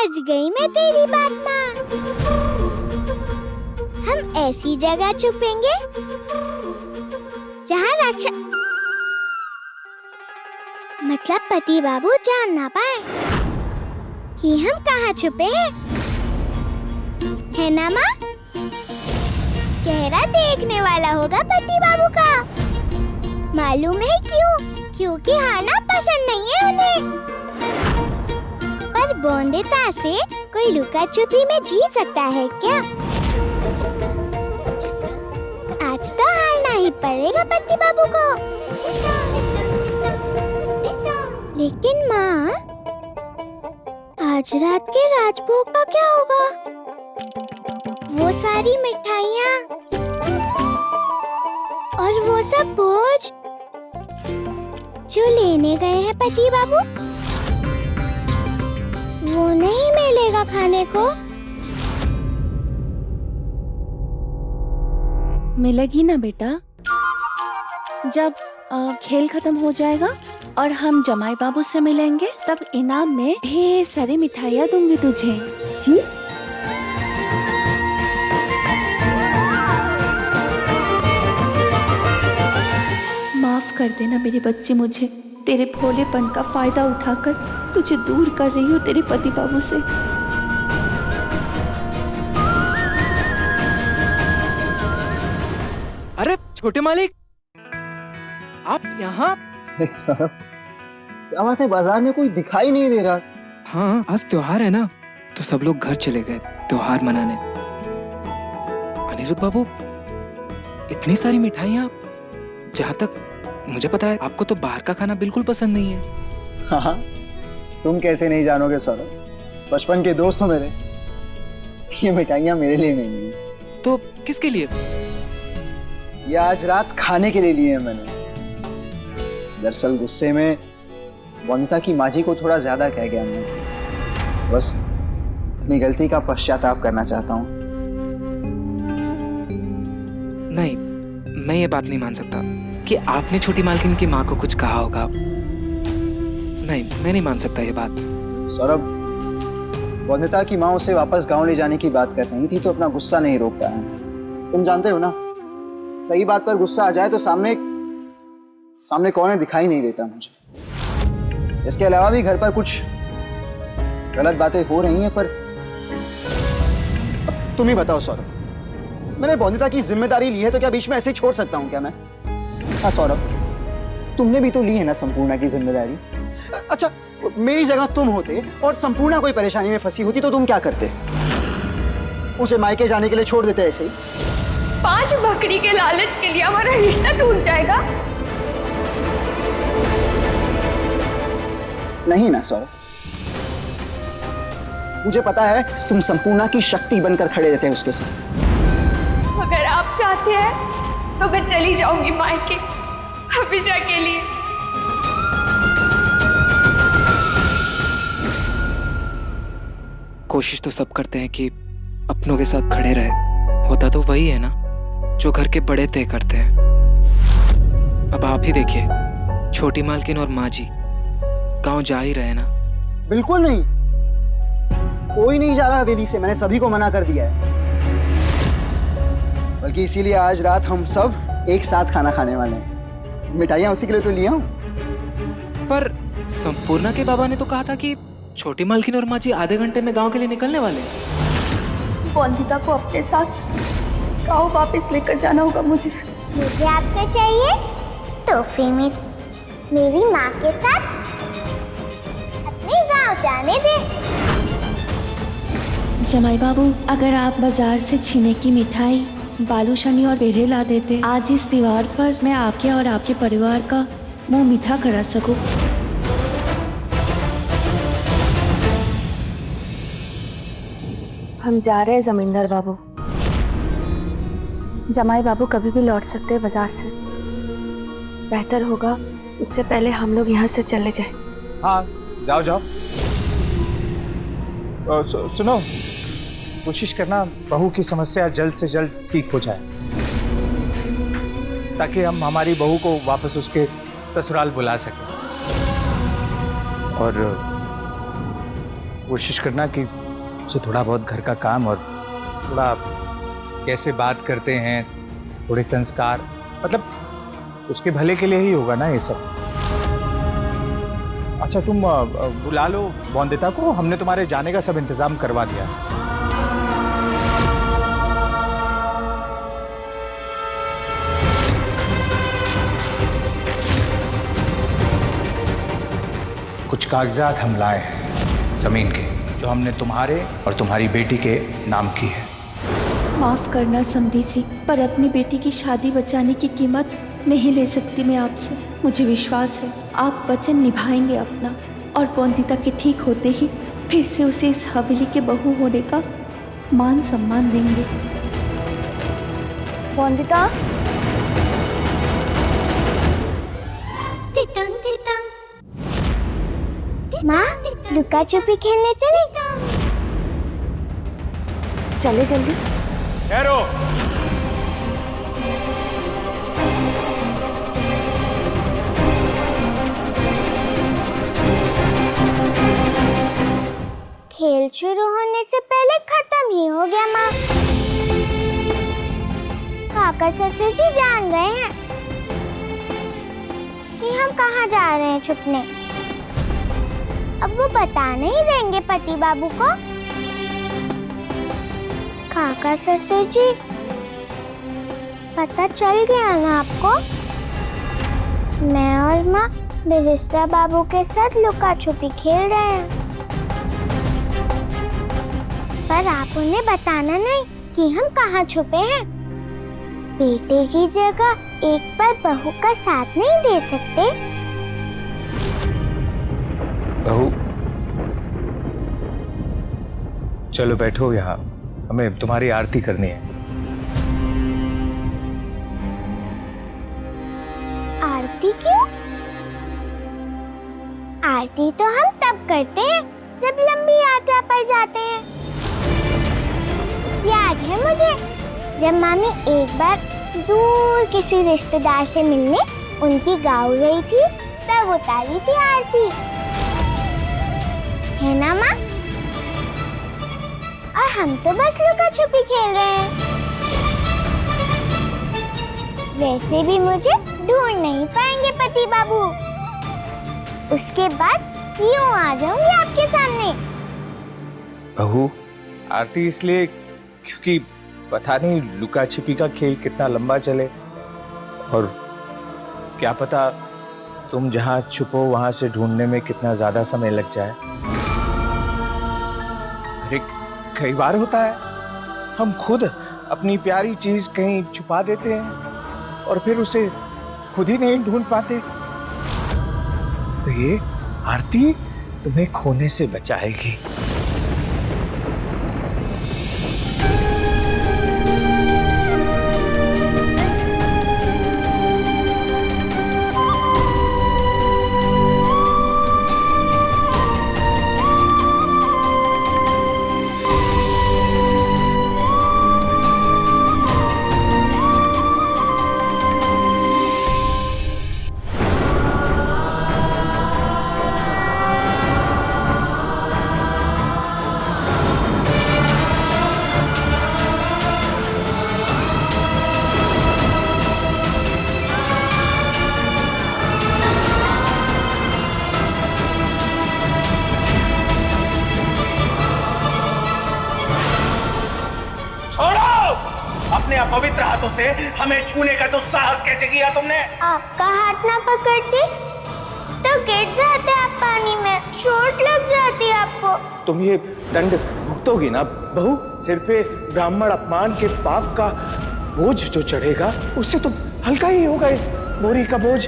समझ गई मैं तेरी बात माँ। हम ऐसी जगह छुपेंगे जहाँ राक्षस मतलब पति बाबू जान ना पाए कि हम कहाँ छुपे हैं, है ना माँ? चेहरा देखने वाला होगा पति बाबू का। मालूम है क्यों? क्योंकि हारना पसंद नहीं है उन्हें। पर बोंदेता से कोई लुका छुपी में जीत सकता है क्या? आज तो हारना ही पड़ेगा पति बाबू को। लेकिन माँ, आज रात के राजभोग का क्या होगा? वो सारी मिठाइयाँ और वो सब भोज जो लेने गए हैं पति बाबू, वो नहीं मिलेगा खाने को? मिलेगी ना बेटा, जब खेल खत्म हो जाएगा और हम जमाई बाबू से मिलेंगे, तब इनाम में ढेर सारी मिठाइयाँ दूंगी तुझे। जी? माफ कर देना मेरे बच्चे, मुझे तेरे भोलेपन का फायदा उठाकर तुझे दूर कर रही हूँ तेरे पति बाबू से। अरे छोटे मालिक, आप यहाँ? सर, क्या बात है, बाजार में कोई दिखाई नहीं दे रहा। हाँ, आज त्योहार है ना, तो सब लोग घर चले गए त्योहार मनाने। अनिरुद्ध बाबू, इतनी सारी मिठाइयाँ, जहाँ तक मुझे पता है आपको तो बाहर का खाना बिल्कुल पसंद नहीं है। हाँ, तुम कैसे नहीं जानोगे सर, बचपन के दोस्त हो मेरे। ये मिठाइयाँ मेरे लिए नहीं है। तो किसके लिए? ये आज रात खाने के लिए लिए हैं मैंने। दरअसल गुस्से में वनिता की माँ जी को थोड़ा ज्यादा कह गया मैं। बस अपनी गलती का पश्चाताप करना चाहता हूँ। नहीं, मैं ये बात नहीं मान सकता कि आपने छोटी मालकिन की माँ को कुछ कहा होगा। नहीं, मैं नहीं मान सकता ये बात। सौरभ, वनिता की माँ उसे वापस गांव ले जाने की बात कर रही थी तो अपना गुस्सा नहीं रोक पाया। तुम जानते हो ना, सही बात पर गुस्सा आ जाए तो सामने कौन है दिखाई नहीं देता मुझे। इसके अलावा भी घर पर कुछ गलत बातें हो रही हैं, पर तुम ही बताओ सौरभ, मैंने वनिता की जिम्मेदारी ली है तो क्या बीच में ऐसे ही छोड़ सकता हूँ क्या मैं? हाँ सौरभ, तुमने भी तो ली है ना संपूर्णा की जिम्मेदारी। अच्छा, मेरी जगह तुम होते और संपूर्णा कोई परेशानी में फंसी होती तो तुम क्या करते? उसे मायके जाने के लिए छोड़ देते ऐसे ही? 5 बकरी के लालच के लिए हमारा रिश्ता टूट जाएगा? नहीं ना सौरभ, मुझे पता है तुम संपूर्णा की शक्ति बनकर खड़े रहते हैं उसके साथ। अगर आप चाहते हैं तो मैं चली जाऊंगी मायके, हमेशा के लिए। कोशिश तो सब करते हैं कि अपनों के साथ खड़े रहे, होता तो वही है ना जो घर के बड़े तय करते हैं। अब आप ही देखिए, छोटी मालकिन और माँ जी गांव जा ही रहे ना। बिल्कुल नहीं, कोई नहीं जा रहा हवेली से, मैंने सभी को मना कर दिया है। बल्कि इसीलिए आज रात हम सब एक साथ खाना खाने वाले हैं। मिठाइयाँ उसी के लिए तो लिया हूँ। पर संपूर्णा के बाबा ने तो कहा था कि छोटी मालकिन और माँ जी आधे घंटे में गांव के लिए निकलने वाले हैं। वंदिता को अपने साथ गाँव वापस लेकर जाना होगा मुझे। मुझे आपसे चाहिए तोहफे में मेरी माँ के साथ अपने गांव जाने दे। जमाई बाबू, अगर आप बाजार से छीने की मिठाई, बालूशाही और पेड़े ला देते, आज इस त्योहार पर मैं आपके और आपके परिवार का मुंह मीठा करा सकूं। हम जा रहे हैं जमींदार बाबू। जमाई बाबू कभी भी लौट सकते हैं बाजार से। बेहतर होगा उससे पहले हम लोग यहाँ से चले जाएं। हाँ, जाओ जाओ। सुनो, कोशिश करना बहू की समस्या जल्द से जल्द ठीक हो जाए, ताकि हम हमारी बहू को वापस उसके ससुराल बुला सकें। और कोशिश करना कि उससे थोड़ा बहुत घर का काम और थोड़ा कैसे बात करते हैं, थोड़े संस्कार, मतलब उसके भले के लिए ही होगा ना ये सब। अच्छा तुम बुला लो वंदिता को, हमने तुम्हारे जाने का सब इंतजाम करवा दिया। कुछ कागजात हम लाए हैं जमीन के, जो हमने तुम्हारे और तुम्हारी बेटी के नाम की है। माफ करना समधी जी, पर अपनी बेटी की शादी बचाने की कीमत नहीं ले सकती मैं आपसे। मुझे विश्वास है आप वचन निभाएंगे अपना, और वंदिता के ठीक होते ही फिर से उसे इस हवेली के बहू होने का मान सम्मान देंगे। वंदिता, माँ, लुका छुपी खेलने चले? चले जल्दी। ठहरो। खेल शुरू होने से पहले खत्म ही हो गया माँ। काका ससुर जी जान गए हैं कि हम कहाँ जा रहे हैं छुपने। अब वो बता नहीं देंगे पति बाबू को। काका ससुर जी, पता चल गया ना आपको? मैं और माँ बिरिस्ता बाबू के साथ लुका छुपी खेल रहे हैं, पर आप उन्हें बताना नहीं कि हम कहाँ छुपे हैं। बेटे की जगह एक बार बहू का साथ नहीं दे सकते। बहू, चलो बैठो यहाँ, हमें तुम्हारी आरती करनी है। आरती क्यों? आरती तो हम तब करते हैं जब लंबी यात्रा पर जाते हैं। याद है मुझे, जब मामी एक बार दूर किसी रिश्तेदार से मिलने उनकी गाँव गई थी, तब उतारी थी आरती, है ना माँ? और हम तो बस लुका छुपी खेल रहे हैं। वैसे भी मुझे ढूंढ नहीं पाएंगे पति बाबू। उसके बाद यूं आ जाऊंगी आपके सामने। बहू, आरती इसलिए क्योंकि पता नहीं लुका छिपी का खेल कितना लंबा चले, और क्या पता तुम जहां छुपो वहां से ढूंढने में कितना ज्यादा समय लग जाए। अरे कई बार होता है हम खुद अपनी प्यारी चीज कहीं छुपा देते हैं और फिर उसे खुद ही नहीं ढूंढ पाते। तो ये आरती तुम्हें खोने से बचाएगी। अपने अपवित्र हाथों से हमें छूने का तो साहस कैसे किया तुमने? आपका हाथ ना पकड़ती तो गिर जाते आप पानी में, चोट लग जाती आपको। तुम ये दंड भुगतोगी ना बहू? सिर पे ब्राह्मण अपमान के पाप का बोझ जो चढ़ेगा उससे तो हल्का ही होगा इस बोरी का बोझ।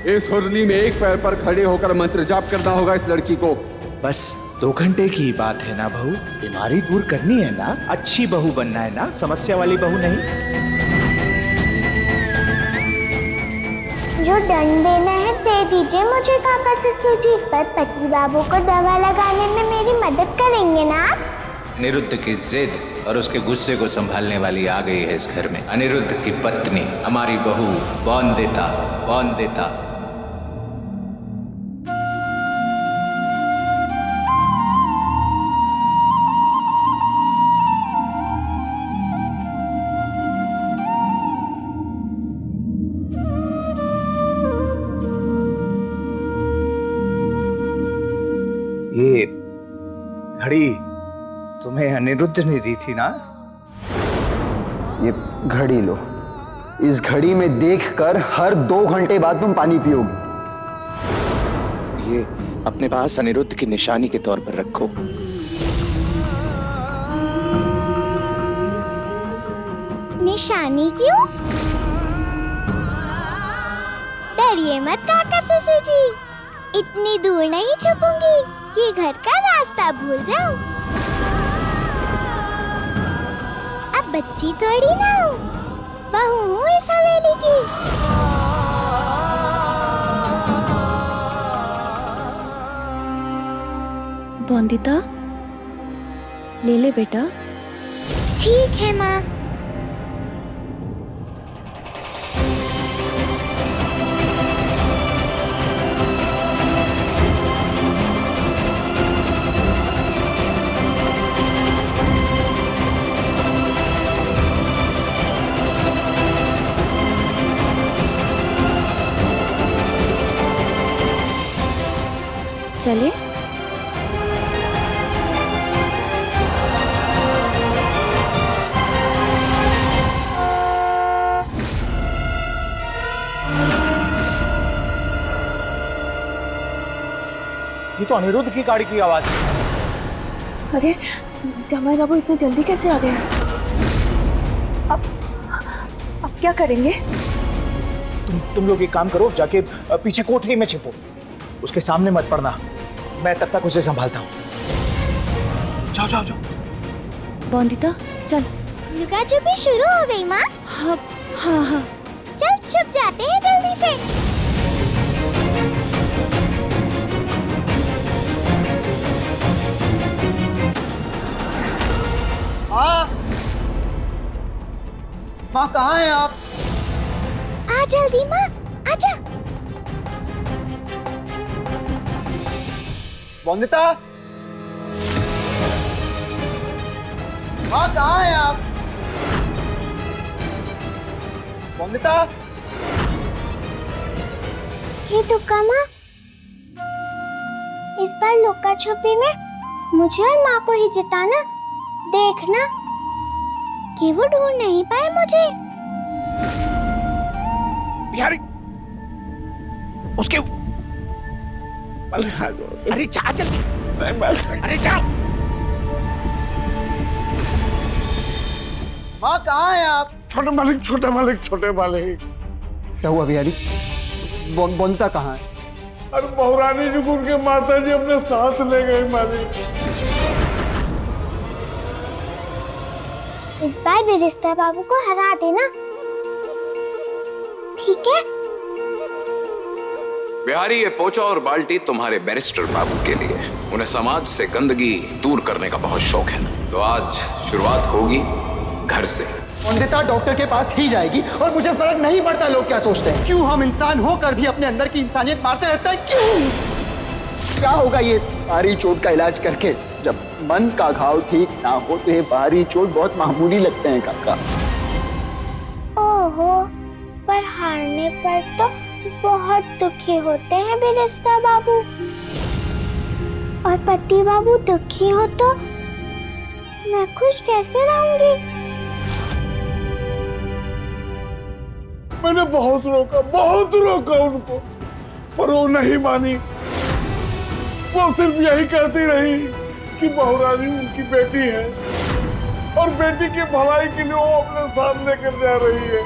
इस हुरली में एक पैर पर खड़े होकर मंत्र जाप करना होगा इस लड़की को। बस 2 घंटे की बात है ना बहू, बीमारी दूर करनी है ना, अच्छी बहू बनना है ना, समस्या वाली बहू नहीं। जो दंड देना है दे दीजिए मुझे काका ससुर जी, पर पति बाबू को दवा लगाने में मेरी मदद करेंगे ना आप? अनिरुद्ध की जिद और उसके गुस्से को संभालने वाली आ गई है इस घर में। अनिरुद्ध की पत्नी, हमारी बहू वंदिता। वंदिता घड़ी तुम्हें अनिरुद्ध ने दी थी ना? ये घड़ी लो। इस घड़ी में देखकर हर 2 घंटे बाद तुम पानी पियोगे। ये अपने पास अनिरुद्ध की निशानी के तौर पर रखो। निशानी क्यों? डरिए मत काका ससुर जी, इतनी दूर नहीं छुपूंगी कि घर का रास्ता भूल जाऊं। अब बच्ची थोड़ी ना हूँ, बहू हूँ इस हवेली की। बोंदिता, ले ले बेटा। ठीक है माँ। चले। ये तो अनिरुद्ध की गाड़ी की आवाज है। अरे जमाई बाबू इतनी जल्दी कैसे आ गए? अब क्या करेंगे? तुम लोग एक काम करो, जाके पीछे कोठरी में छिपो, उसके सामने मत पड़ना। मैं तब तक उसे संभालता हूँ। जाओ जाओ जाओ। बोंदिता चल। लुका छुपी शुरू हो गई माँ। हाँ हाँ हाँ। चल छुप जाते हैं जल्दी से। माँ कहाँ हैं आप? आ जल्दी माँ, आजा। वंदिता, माँ कहाँ हैं आप? वंदिता, हे दुक्का माँ, इस बार लुका छुपी में मुझे और माँ को ही जिताना। देखना कि वो ढूंढ नहीं पाए मुझे। बिहारी, उसके अरे जा जल्दी। अरे जाओ। माँ कहाँ हैं आप? छोटे मालिक, छोटे मालिक, छोटे मालिक। क्या हुआ बिहारी? वंदिता कहाँ है? अरे बहुरानी जी को उनके माता जी अपने साथ ले गए मालिक। इस बार बेरिस्ता बाबू को हरा देना, ठीक है? बिहारी, ये पोचा और बाल्टी तुम्हारे बैरिस्टर बाबू के लिए। उन्हें समाज से गंदगी दूर करने का बहुत शौक है ना, तो आज शुरुआत होगी घर से। वंदिता डॉक्टर के पास ही जाएगी और मुझे फर्क नहीं पड़ता लोग क्या सोचते हैं। क्यों हम इंसान होकर भी अपने अंदर की इंसानियत मारते रहते हैं? क्यों? क्या होगा ये बाहरी चोट का इलाज करके? जब मन का घाव ठीक ना हो तो ये बाहरी चोट बहुत मामूली लगते हैं काका। ओहो, पर हारने पर तो बहुत दुखी होते हैं बेरिस्ता बाबू। और पति बाबू दुखी हो तो मैं खुश कैसे रहूंगी? मैंने बहुत रोका उनको, पर वो नहीं मानी। वो सिर्फ यही कहती रही कि बहुरानी उनकी बेटी है और बेटी की भलाई के लिए वो अपने साथ लेकर जा रही है।